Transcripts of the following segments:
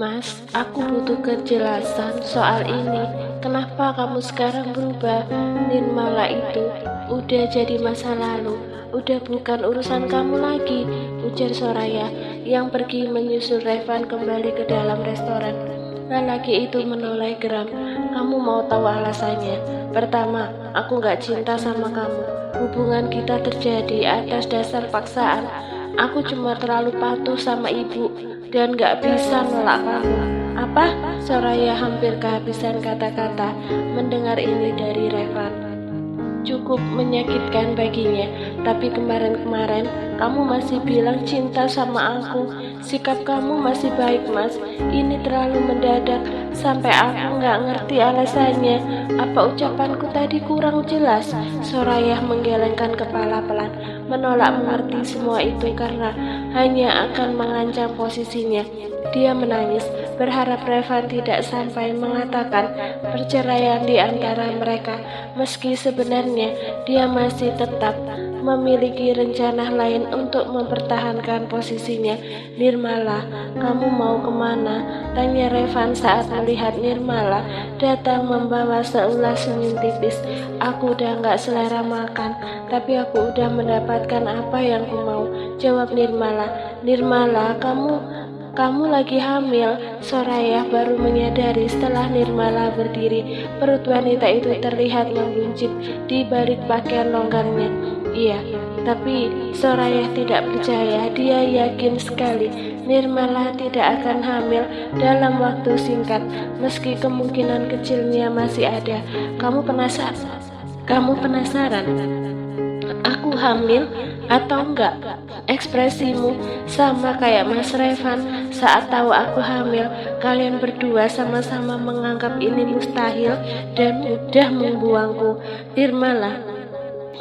Mas, aku butuh kejelasan soal ini. Kenapa kamu sekarang berubah? Nirmala itu udah jadi masa lalu. Udah bukan urusan kamu lagi, ujar Soraya yang pergi menyusul Revan kembali ke dalam restoran. Lelaki itu menoleh geram. Kamu mau tahu alasannya? Pertama, aku gak cinta sama kamu. Hubungan kita terjadi atas dasar paksaan. Aku cuma terlalu patuh sama ibu dan gak bisa nolak kamu. Apa? Soraya hampir kehabisan kata-kata mendengar ini dari Revan. Cukup menyakitkan baginya, tapi kemarin-kemarin kamu masih bilang cinta sama aku. Sikap kamu masih baik, Mas. Ini terlalu mendadak sampai aku nggak ngerti alasannya. Apa ucapanku tadi kurang jelas? Soraya menggelengkan kepala pelan, menolak mengerti semua itu karena hanya akan mengancam posisinya. Dia menangis, berharap Revan tidak sampai mengatakan perceraian di antara mereka, meski sebenarnya dia masih tetap memiliki rencana lain untuk mempertahankan posisinya. Nirmala, kamu mau kemana? Tanya Revan saat melihat Nirmala datang membawa seulas senyum tipis. Aku udah gak selera makan, tapi aku udah mendapatkan apa yang ku mau, jawab Nirmala. Nirmala, kamu lagi hamil. Soraya baru menyadari setelah Nirmala berdiri. Perut wanita itu terlihat membuncit di balik pakaian longgarnya. Iya, tapi Soraya tidak percaya. Dia yakin sekali Nirmala tidak akan hamil dalam waktu singkat, meski kemungkinan kecilnya masih ada. Kamu penasaran? Aku hamil atau enggak? Ekspresimu sama kayak Mas Revan saat tahu aku hamil. Kalian berdua sama-sama menganggap ini mustahil dan mudah membuangku. Nirmala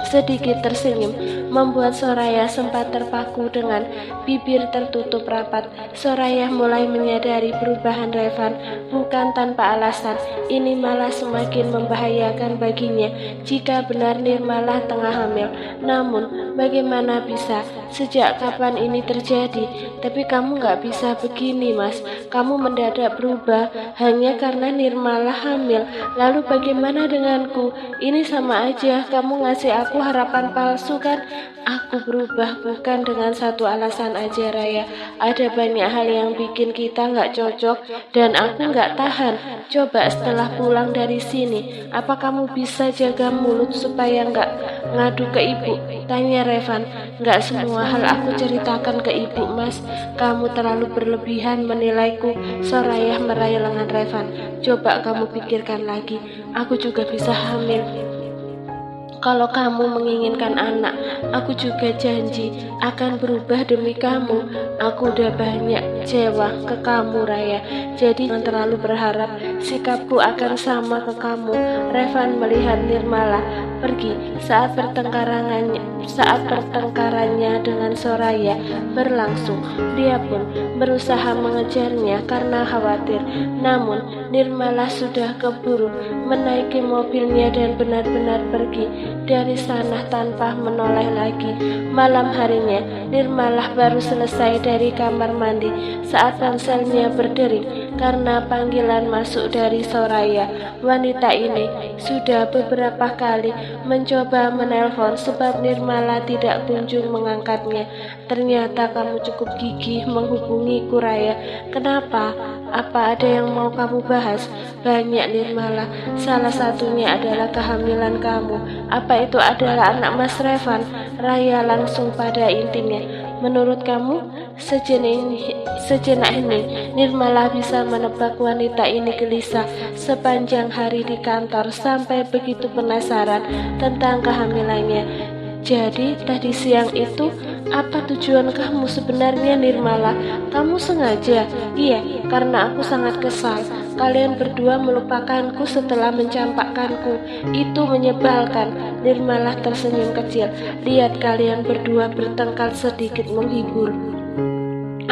sedikit tersenyum, membuat Soraya sempat terpaku dengan bibir tertutup rapat. Soraya mulai menyadari perubahan Revan bukan tanpa alasan. Ini malah semakin membahayakan baginya jika benar Nirmala tengah hamil. Namun, bagaimana bisa? Sejak kapan ini terjadi? Tapi kamu gak bisa begini, Mas. Kamu mendadak berubah hanya karena Nirmala hamil. Lalu bagaimana denganku? Ini sama aja kamu ngasih aku harapan palsu kan? Aku berubah bukan dengan satu alasan aja, Raya. Ada banyak hal yang bikin kita gak cocok dan aku gak tahan. Coba setelah pulang dari sini, apa kamu bisa jaga mulut supaya gak ngadu ke ibu? Tanya Revan. Gak semua hal aku ceritakan ke ibu, Mas. Kamu terlalu berlebihan menilaiku. Soraya meraih lengan Revan. Coba kamu pikirkan lagi. Aku juga bisa hamil. Kalau kamu menginginkan anak, aku juga janji akan berubah demi kamu. Aku udah banyak kecewa ke kamu, Raya. Jadi jangan terlalu berharap sikapku akan sama ke kamu. Revan melihat Nirmala pergi saat pertengkarannya dengan Soraya berlangsung. Dia pun berusaha mengejarnya karena khawatir. Namun Nirmala sudah keburu menaiki mobilnya dan benar-benar pergi dari sana tanpa menoleh lagi. Malam harinya Nirmala baru selesai dari kamar mandi saat ponselnya berdering karena panggilan masuk dari Soraya. Wanita ini sudah beberapa kali mencoba menelpon sebab Nirmala tidak kunjung mengangkatnya. Ternyata kamu cukup gigih menghubungiku, Raya. Kenapa? Apa ada yang mau kamu bahas? Banyak, Nirmala. Salah satunya adalah kehamilan kamu. Apa itu adalah anak Mas Revan? Raya langsung pada intinya. Menurut kamu, sejenak ini Nirmala bisa menebak wanita ini gelisah sepanjang hari di kantor sampai begitu penasaran tentang kehamilannya. Jadi tadi siang itu apa tujuan kamu sebenarnya, Nirmala? Kamu sengaja? Iya, karena aku sangat kesal. Kalian berdua melupakanku setelah mencampakkanku. Itu menyebalkan. Nirmala tersenyum kecil. Lihat kalian berdua bertengkar sedikit menghibur.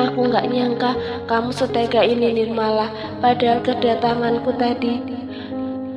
Aku gak nyangka kamu setega ini, Nirmala. Padahal kedatanganku tadi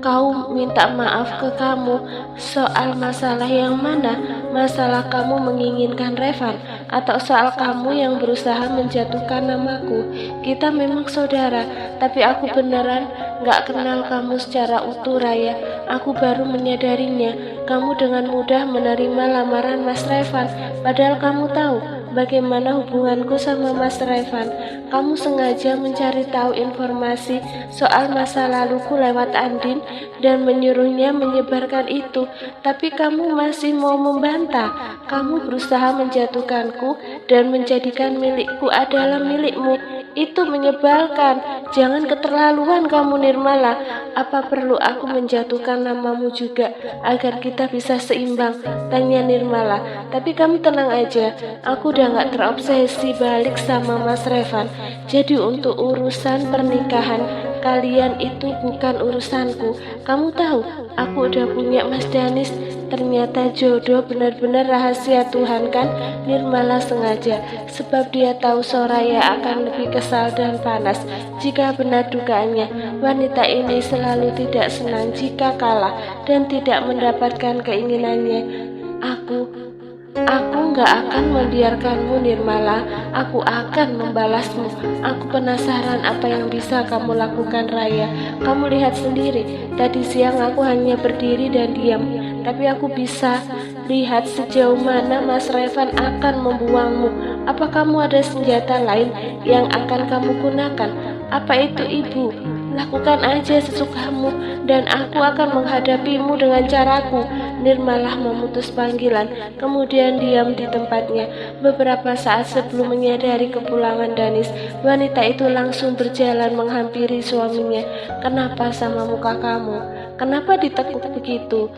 kau minta maaf ke kamu. Soal masalah yang mana? Masalah kamu menginginkan Revan atau soal kamu yang berusaha menjatuhkan namaku? Kita memang saudara, tapi aku beneran gak kenal kamu secara utuh, Raya. Aku baru menyadarinya. Kamu dengan mudah menerima lamaran Mas Revan, padahal kamu tahu bagaimana hubunganku sama Mas Revan. Kamu sengaja mencari tahu informasi soal masa laluku lewat Andin dan menyuruhnya menyebarkan itu, tapi kamu masih mau membantah. Kamu berusaha menjatuhkanku dan menjadikan milikku adalah milikmu. Itu menyebalkan. Jangan keterlaluan kamu, Nirmala. Apa perlu aku menjatuhkan namamu juga agar kita bisa seimbang? Tanya Nirmala. Tapi kamu tenang aja, aku udah gak terobsesi balik sama Mas Revan. Jadi untuk urusan pernikahan kalian itu bukan urusanku. Kamu tahu, aku udah punya Mas Danis. Ternyata jodoh benar-benar rahasia Tuhan kan? Nirmala sengaja, sebab dia tahu Soraya akan lebih kesal dan panas jika benar dugaannya. Wanita ini selalu tidak senang jika kalah dan tidak mendapatkan keinginannya. Aku gak akan membiarkanmu, Nirmala. Aku akan membalasmu. Aku penasaran apa yang bisa kamu lakukan, Raya. Kamu lihat sendiri, tadi siang aku hanya berdiri dan diam, tapi aku bisa lihat sejauh mana Mas Revan akan membuangmu. Apa kamu ada senjata lain yang akan kamu gunakan? Apa itu, Ibu? Lakukan aja sesukamu dan aku akan menghadapimu dengan caraku. Nirmala memutus panggilan, kemudian diam di tempatnya. Beberapa saat sebelum menyadari kepulangan Danis, wanita itu langsung berjalan menghampiri suaminya. Kenapa sama muka kamu? Kenapa ditekuk begitu?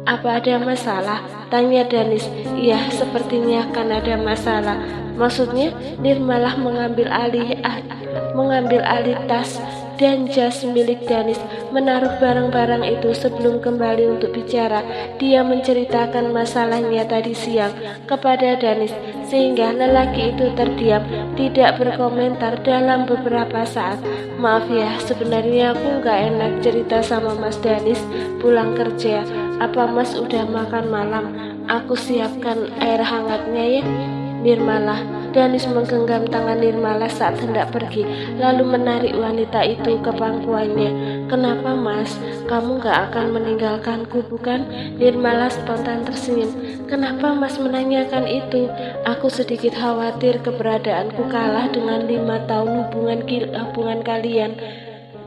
Apa ada masalah? Tanya Danis. Iya, sepertinya akan ada masalah. Maksudnya? Nirmala mengambil alih tas dan jas milik Danis, menaruh barang-barang itu sebelum kembali untuk bicara. Dia menceritakan masalahnya tadi siang kepada Danis, sehingga lelaki itu terdiam, tidak berkomentar dalam beberapa saat. Maaf ya, sebenarnya aku gak enak cerita sama Mas Danis pulang kerja. Apa Mas udah makan malam? Aku siapkan air hangatnya ya. Nirmala. Danis menggenggam tangan Nirmala saat hendak pergi, lalu menarik wanita itu ke pangkuannya. Kenapa Mas? Kamu gak akan meninggalkanku bukan? Nirmala spontan tersenyum. Kenapa Mas menanyakan itu? Aku sedikit khawatir keberadaanku kalah dengan 5 tahun hubungan kalian.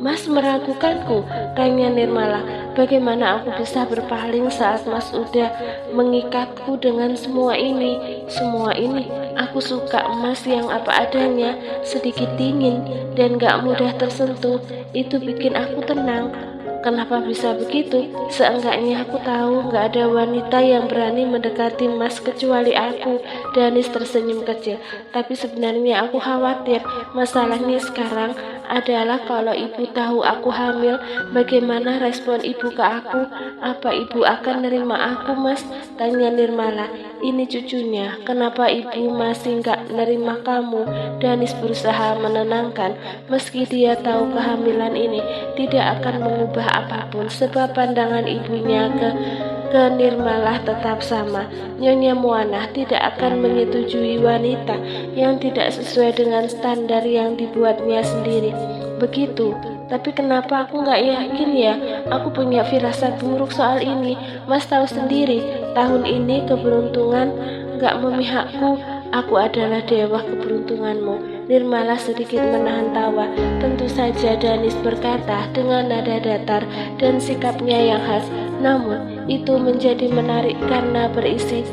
Mas meragukanku? Tanya Nirmala. Bagaimana aku bisa berpaling saat Mas udah mengikatku dengan semua ini? Semua ini, aku suka Mas yang apa adanya, sedikit dingin dan gak mudah tersentuh. Itu bikin aku tenang. Kenapa bisa begitu? Seenggaknya aku tahu gak ada wanita yang berani mendekati Mas kecuali aku. Danis tersenyum kecil. Tapi sebenarnya aku khawatir. Masalahnya sekarang adalah kalau ibu tahu aku hamil, bagaimana respon ibu ke aku? Apa ibu akan nerima aku, Mas? Tanya Nirmala. Ini cucunya. Kenapa ibu masih gak nerima kamu? Danis berusaha menenangkan. Meski dia tahu kehamilan ini tidak akan mengubah apapun, sebab pandangan ibunya ke Nirmala tetap sama. Nyonya Muana tidak akan menyetujui wanita yang tidak sesuai dengan standar yang dibuatnya sendiri. Begitu. Tapi kenapa aku gak yakin ya? Aku punya firasat buruk soal ini. Mas tahu sendiri, tahun ini keberuntungan gak memihakku. Aku adalah dewa keberuntunganmu. Nirmala sedikit menahan tawa. Tentu saja Danis berkata dengan nada datar dan sikapnya yang khas. Namun itu menjadi menarik karena berisi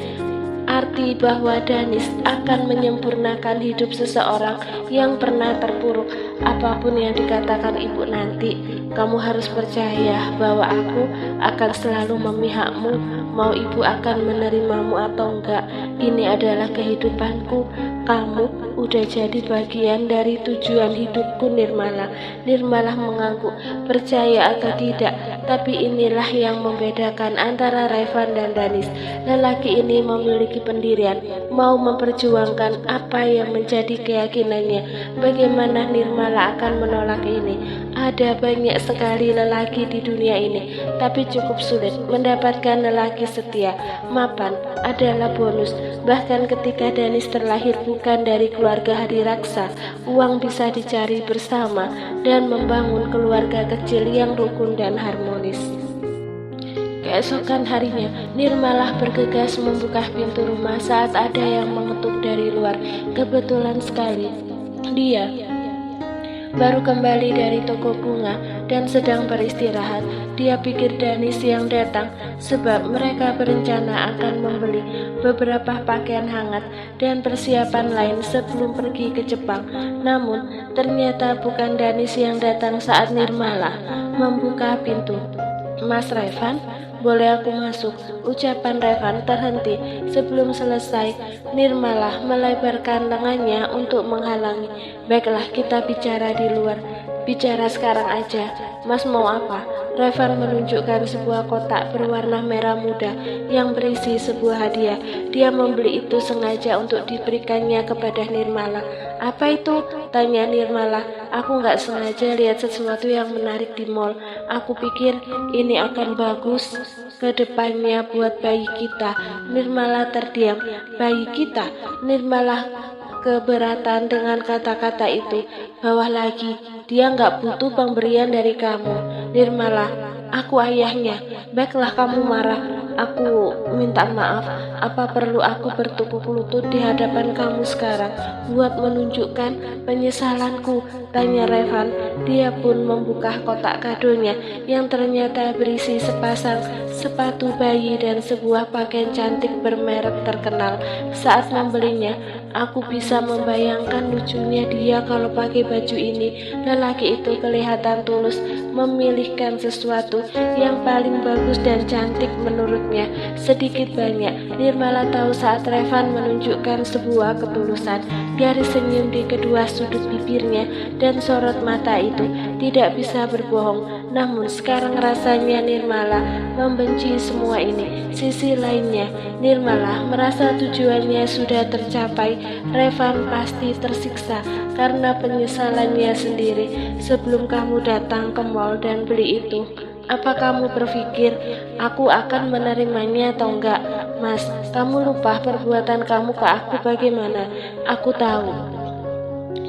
arti bahwa Danis akan menyempurnakan hidup seseorang yang pernah terpuruk. Apapun yang dikatakan ibu nanti, kamu harus percaya bahwa aku akan selalu memihakmu, mau ibu akan menerimamu atau enggak. Ini adalah kehidupanku. Kamu udah jadi bagian dari tujuan hidupku, Nirmala. Nirmala mengangguk, percaya atau tidak, tapi inilah yang membedakan antara Revan dan Danis. Lelaki ini memiliki pendirian, mau memperjuangkan apa yang menjadi keyakinannya. Bagaimana Nirmala akan menolak ini? Ada banyak sekali lelaki di dunia ini, tapi cukup sulit mendapatkan lelaki setia. Mapan adalah bonus. Bahkan ketika Danis terlahir bukan dari keluarga hadiraksa, uang bisa dicari bersama dan membangun keluarga kecil yang rukun dan harmonis. Keesokan harinya, Nirmala bergegas membuka pintu rumah saat ada yang mengetuk dari luar. Kebetulan sekali, dia baru kembali dari toko bunga dan sedang beristirahat. Dia pikir Danis yang datang sebab mereka berencana akan membeli beberapa pakaian hangat dan persiapan lain sebelum pergi ke Jepang. Namun ternyata bukan Danis yang datang saat Nirmala membuka pintu. "Mas Revan, boleh aku masuk?" Ucapan Revan terhenti sebelum selesai. Nirmala melebarkan lengannya untuk menghalangi. "Baiklah, kita bicara di luar. Bicara sekarang aja. Mas mau apa?" Revan menunjukkan sebuah kotak berwarna merah muda yang berisi sebuah hadiah. Dia membeli itu sengaja untuk diberikannya kepada Nirmala. "Apa itu?" tanya Nirmala. "Aku nggak sengaja lihat sesuatu yang menarik di mall. Aku pikir ini akan bagus ke depannya buat bayi kita." Nirmala terdiam. "Bayi kita?" Nirmala keberatan dengan kata-kata itu. "Bawah lagi, dia nggak butuh pemberian dari kamu." "Nirmala, aku ayahnya." "Baiklah, kamu marah. Aku minta maaf. Apa perlu aku bertukuk lutut di hadapan kamu sekarang buat menunjukkan penyesalanku?" tanya Revan. Dia pun membuka kotak kadonya yang ternyata berisi sepasang sepatu bayi dan sebuah pakaian cantik bermerek terkenal. Saat membelinya, aku bisa membayangkan lucunya dia kalau pakai baju ini. Lelaki itu kelihatan tulus memilihkan sesuatu yang paling bagus dan cantik menurutnya. Sedikit banyak, Nirmala tahu saat Revan menunjukkan sebuah ketulusan. Garis senyum di kedua sudut bibirnya dan sorot mata itu tidak bisa berbohong. Namun sekarang rasanya Nirmala membenci semua ini. Sisi lainnya, Nirmala merasa tujuannya sudah tercapai. Revan pasti tersiksa karena penyesalannya sendiri. "Sebelum kamu datang ke mall dan beli itu, apa kamu berpikir aku akan menerimanya atau enggak? Mas, kamu lupa perbuatan kamu ke aku bagaimana? Aku tahu.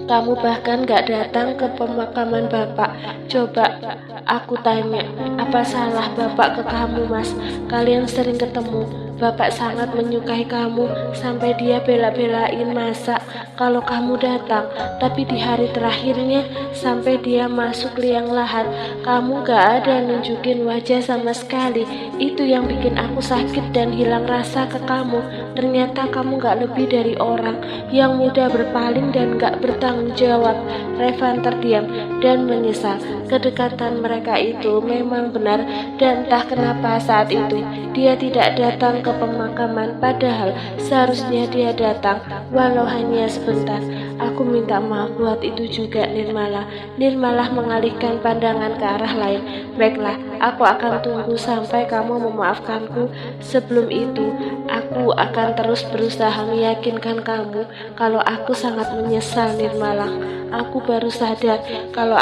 Kamu bahkan gak datang ke pemakaman Bapak. Coba aku tanya, apa salah Bapak ke kamu, Mas? Kalian sering ketemu. Bapak sangat menyukai kamu sampai dia bela-belain masak kalau kamu datang. Tapi di hari terakhirnya sampai dia masuk liang lahat, kamu gak ada nunjukin wajah sama sekali. Itu yang bikin aku sakit dan hilang rasa ke kamu. Ternyata kamu gak lebih dari orang yang mudah berpaling dan gak bertanggung jawab." Revan terdiam dan menyesal. Kedekatan mereka itu memang benar, dan entah kenapa saat itu dia tidak datang ke pemakaman, padahal seharusnya dia datang walau hanya sebentar. "Aku minta maaf buat itu juga, Nirmala." Nirmala mengalihkan pandangan ke arah lain. "Baiklah, aku akan tunggu sampai kamu memaafkanku. Sebelum itu, aku akan terus berusaha meyakinkan kamu kalau aku sangat menyesal, Nirmala. Aku baru sadar kalau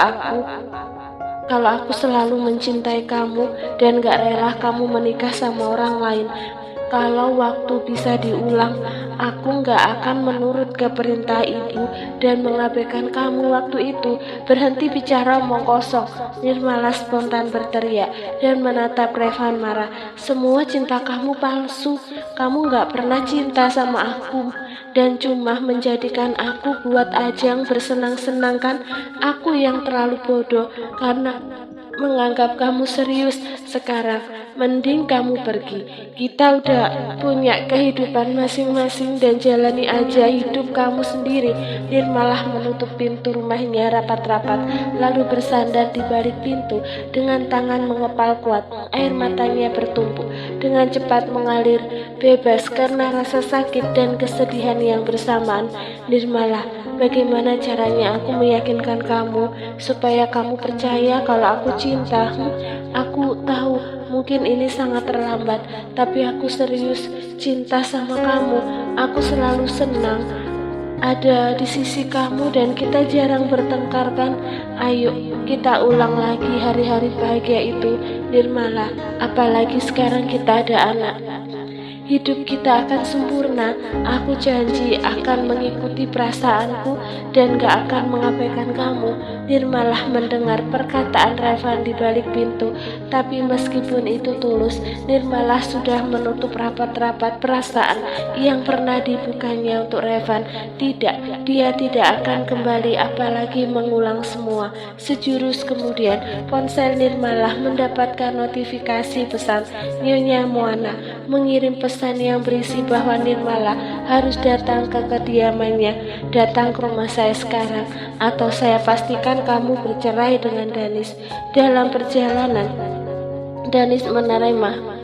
aku selalu mencintai kamu dan gak rela kamu menikah sama orang lain. Kalau waktu bisa diulang, aku gak akan menurut ke perintah ibu dan mengabaikan kamu waktu itu." "Berhenti bicara, omong kosong!" Nirmala spontan berteriak dan menatap Revan marah. "Semua cinta kamu palsu. Kamu gak pernah cinta sama aku dan cuma menjadikan aku buat ajang bersenang-senang kan? Aku yang terlalu bodoh karena menganggap kamu serius. Sekarang mending kamu pergi. Kita udah punya kehidupan masing-masing dan jalani aja hidup kamu sendiri." Nirmala menutup pintu rumahnya rapat-rapat, lalu bersandar di balik pintu dengan tangan mengepal kuat. Air matanya bertumpuk dengan cepat mengalir bebas karena rasa sakit dan kesedihan yang bersamaan. Nirmala Bagaimana caranya aku meyakinkan kamu supaya kamu percaya kalau aku cinta? Aku tahu mungkin ini sangat terlambat, tapi aku serius cinta sama kamu. Aku selalu senang ada di sisi kamu dan kita jarang bertengkar kan? Ayo kita ulang lagi hari-hari bahagia itu, Nirmala. Apalagi sekarang kita ada anak. Hidup kita akan sempurna. Aku janji akan mengikuti perasaanku dan gak akan mengabaikan kamu. Nirmalah mendengar perkataan Revan di balik pintu, tapi meskipun itu tulus, Nirmalah sudah menutup rapat-rapat perasaan yang pernah dibukanya untuk Revan. Tidak, dia tidak akan kembali apalagi mengulang semua. Sejurus kemudian, ponsel Nirmalah mendapatkan notifikasi pesan. Nyonya Moana mengirim pesan yang berisi bahwa Nirmala harus datang ke kediamannya. Datang ke rumah saya sekarang, atau saya pastikan kamu bercerai dengan Danis. Dalam perjalanan, Danis menerima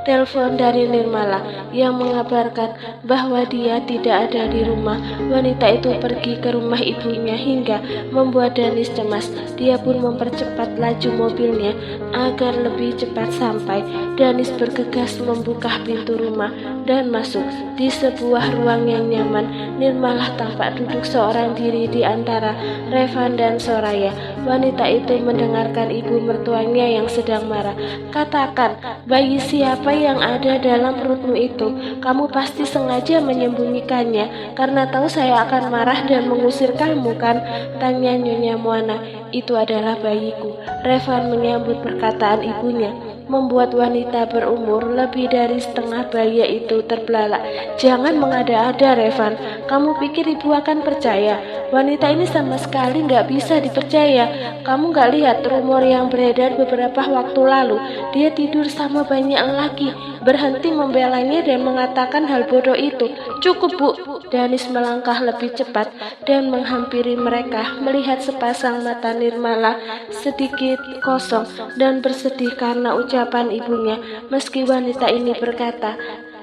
telepon dari Nirmala yang mengabarkan bahwa dia tidak ada di rumah. Wanita itu pergi ke rumah ibunya hingga membuat Danis cemas. Dia pun mempercepat laju mobilnya agar lebih cepat sampai. Danis bergegas membuka pintu rumah dan masuk. Di sebuah ruang yang nyaman, Nirmala tampak duduk seorang diri di antara Revan dan Soraya. Wanita itu mendengarkan ibu mertuanya yang sedang marah. Katakan, bayi siapa yang ada dalam perutmu itu? Kamu pasti sengaja menyembunyikannya karena tahu saya akan marah dan mengusir kamu kan? Tanya Nyonya Moana. Itu adalah bayiku. Revan menyambut perkataan ibunya, membuat wanita berumur lebih dari setengah bayi itu terbelalak. Jangan mengada-ada, Revan. Kamu pikir ibu akan percaya? Wanita ini sama sekali nggak bisa dipercaya. Kamu nggak lihat rumor yang beredar beberapa waktu lalu? Dia tidur sama banyak laki. Berhenti membelanya dan mengatakan hal bodoh itu. Cukup, Bu. Danis melangkah lebih cepat dan menghampiri mereka, melihat sepasang mata Nirmala sedikit kosong dan bersedih karena ucapan ibunya. Meski wanita ini berkata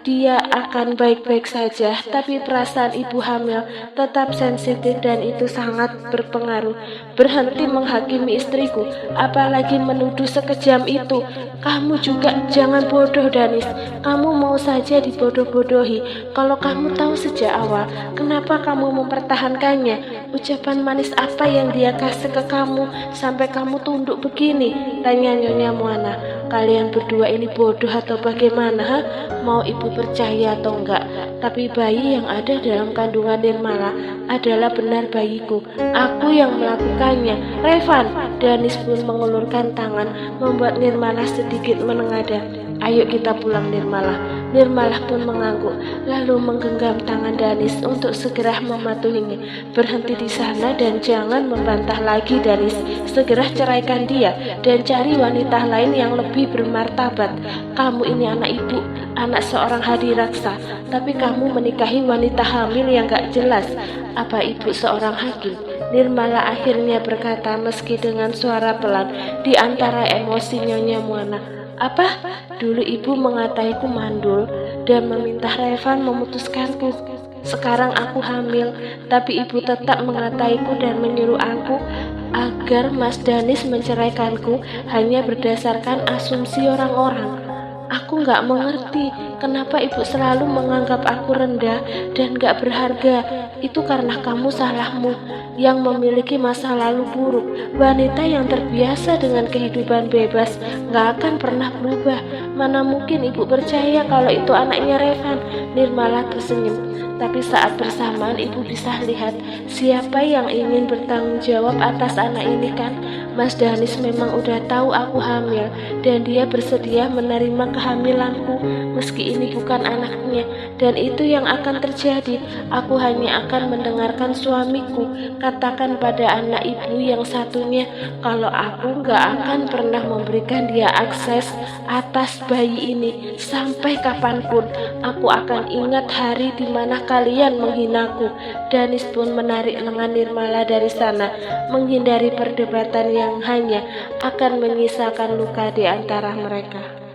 dia akan baik-baik saja, tapi perasaan ibu hamil tetap sensitif dan itu sangat berpengaruh. Berhenti menghakimi istriku, apalagi menuduh sekejam itu. Kamu juga jangan bodoh, Danis. Kamu mau saja dibodoh-bodohi. Kalau kamu tahu sejak awal, kenapa kamu mempertahankannya? Ucapan manis apa yang dia kasih ke kamu sampai kamu tunduk begini? Tanya Nyonya Moana. Kalian berdua ini bodoh atau bagaimana? Ha? Mau ibu percaya atau enggak? Tapi bayi yang ada dalam kandungan Nirmala adalah benar bayiku. Aku yang melakukannya. Revan. Danis pun mengulurkan tangan, membuat Nirmala sedikit menengadah. Ayo kita pulang, Nirmala. Nirmala pun mengangguk, lalu menggenggam tangan Danis untuk segera mematuhinya. Berhenti di sana dan jangan membantah lagi, Danis. Segera ceraikan dia dan cari wanita lain yang lebih bermartabat. Kamu ini anak ibu, anak seorang hadiraksa, tapi kamu menikahi wanita hamil yang gak jelas. Apa ibu seorang hakim? Nirmala akhirnya berkata meski dengan suara pelan di antara emosi Nyonya Moana. Apa? Dulu ibu mengataiku mandul dan meminta Revan memutuskanku. Sekarang aku hamil, tapi ibu tetap mengataiku dan menyuruh aku agar Mas Danis menceraikanku hanya berdasarkan asumsi orang-orang. Aku gak mengerti kenapa ibu selalu menganggap aku rendah dan gak berharga. Itu karena kamu salahmu yang memiliki masa lalu buruk. Wanita yang terbiasa dengan kehidupan bebas gak akan pernah berubah. Mana mungkin ibu percaya kalau itu anaknya Revan? Nirmala tersenyum. Tapi saat bersamaan ibu bisa lihat siapa yang ingin bertanggung jawab atas anak ini kan? Mas Danis memang udah tahu aku hamil dan dia bersedia menerima kehamilanku meski ini bukan anaknya, dan itu yang akan terjadi. Aku hanya akan mendengarkan suamiku katakan pada anak ibu yang satunya kalau aku gak akan pernah memberikan dia akses atas bayi ini sampai kapanpun. Aku akan ingat hari dimana kalian menghinaku. Danis pun menarik lengan Nirmala dari sana, menghindari perdebatan yang hanya akan menyisakan luka di antara mereka.